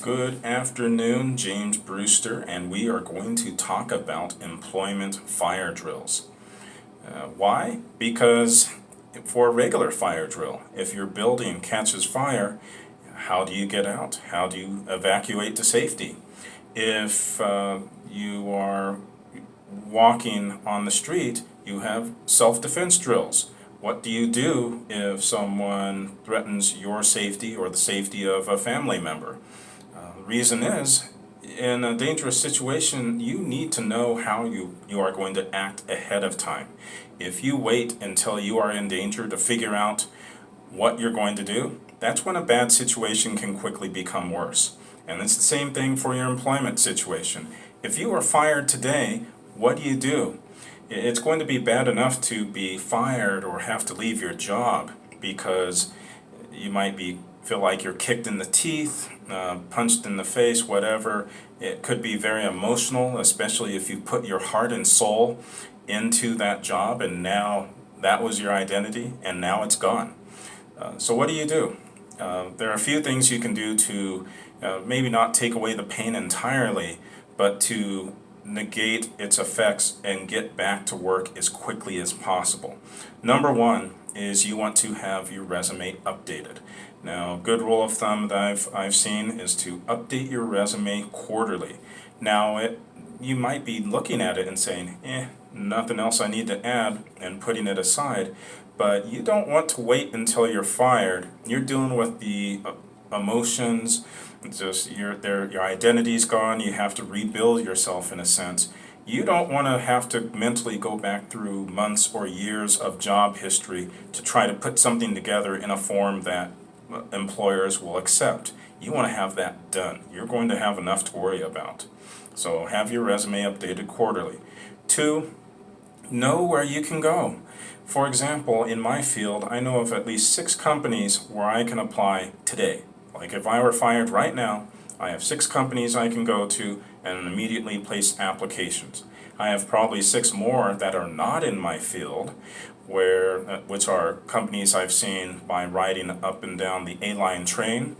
Good afternoon, James Brewster, and we are going to talk about employment fire drills. Why? Because for a regular fire drill, if your building catches fire, how do you get out? How do you evacuate to safety? If you are walking on the street, you have self-defense drills. What do you do if someone threatens your safety or the safety of a family member? The reason is, in a dangerous situation, you need to know how you are going to act ahead of time. If you wait until you are in danger to figure out what you're going to do, that's when a bad situation can quickly become worse. And it's the same thing for your employment situation. If you are fired today, what do you do? It's going to be bad enough to be fired or have to leave your job because you might feel like you're kicked in the teeth, punched in the face, whatever. It could be very emotional, especially if you put your heart and soul into that job and now that was your identity and now it's gone. So what do you do? There are a few things you can do to maybe not take away the pain entirely, but to negate its effects and get back to work as quickly as possible. Number one is you want to have your resume updated. Now, a good rule of thumb that I've seen is to update your resume quarterly. Now, you might be looking at it and saying, nothing else I need to add, and putting it aside, but you don't want to wait until you're fired. You're dealing with the emotions, just your identity's gone, you have to rebuild yourself in a sense. You don't want to have to mentally go back through months or years of job history to try to put something together in a form that employers will accept. You want to have that done. You're going to have enough to worry about. So have your resume updated quarterly. Two, know where you can go. For example, in my field, I know of at least 6 companies where I can apply today. Like if I were fired right now, I have 6 companies I can go to and immediately place applications. I have probably 6 more that are not in my field, which are companies I've seen by riding up and down the A-line train,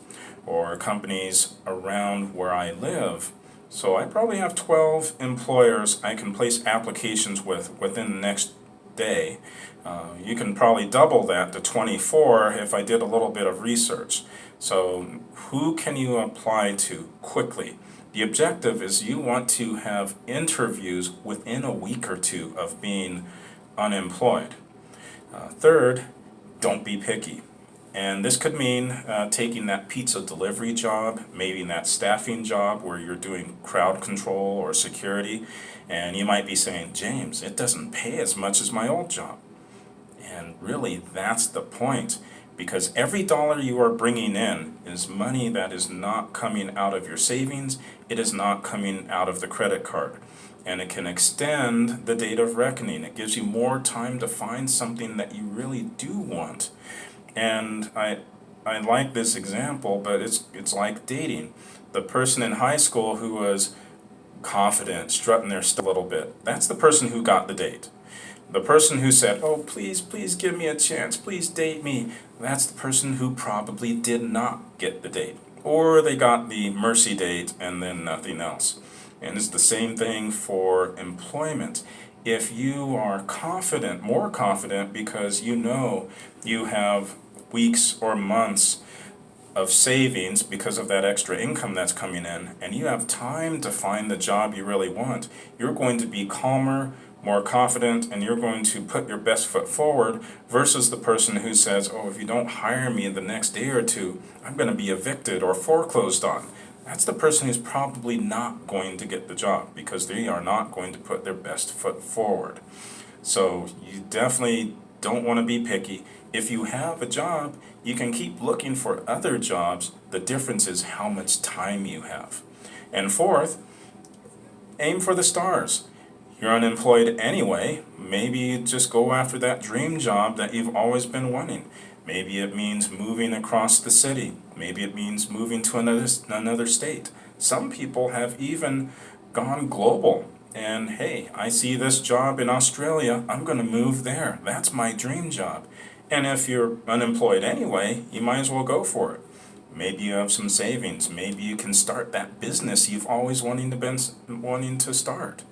or companies around where I live. So I probably have 12 employers I can place applications within the next day. You can probably double that to 24 if I did a little bit of research. So who can you apply to quickly? The objective is you want to have interviews within a week or two of being unemployed. Third, don't be picky. And this could mean taking that pizza delivery job, maybe that staffing job where you're doing crowd control or security, and you might be saying, James, it doesn't pay as much as my old job. And really, that's the point, because every dollar you are bringing in is money that is not coming out of your savings, it is not coming out of the credit card. And it can extend the date of reckoning. It gives you more time to find something that you really do want. And I like this example, but it's like dating. The person in high school who was confident, strutting their stuff a little bit, that's the person who got the date. The person who said, oh, please give me a chance, please date me, that's the person who probably did not get the date. Or they got the mercy date and then nothing else. And it's the same thing for employment. If you are confident, more confident, because you know you have weeks or months of savings because of that extra income that's coming in, and you have time to find the job you really want, you're going to be calmer, more confident, and you're going to put your best foot forward versus the person who says, oh, if you don't hire me in the next day or two, I'm going to be evicted or foreclosed on. That's the person who's probably not going to get the job because they are not going to put their best foot forward. So you definitely don't want to be picky. If you have a job, you can keep looking for other jobs. The difference is how much time you have. And fourth, aim for the stars. You're unemployed anyway, maybe just go after that dream job that you've always been wanting. Maybe it means moving across the city. Maybe it means moving to another state. Some people have even gone global. And hey, I see this job in Australia, I'm going to move there. That's my dream job. And if you're unemployed anyway, you might as well go for it. Maybe you have some savings. Maybe you can start that business you've always wanting to start.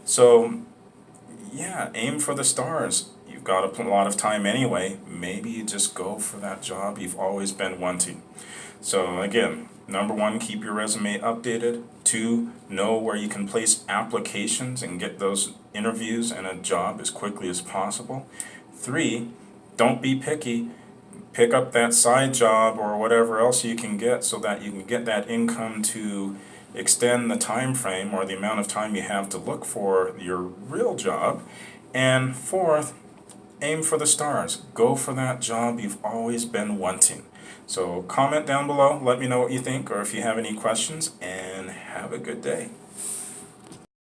So yeah, aim for the stars. You've got a lot of time anyway. Maybe you just go for that job you've always been wanting. So again, number one, keep your resume updated. Two, know where you can place applications and get those interviews and a job as quickly as possible. Three, don't be picky. Pick up that side job or whatever else you can get so that you can get that income to extend the time frame or the amount of time you have to look for your real job. And fourth, aim for the stars. Go for that job you've always been wanting. So comment down below, let me know what you think or if you have any questions, and have a good day.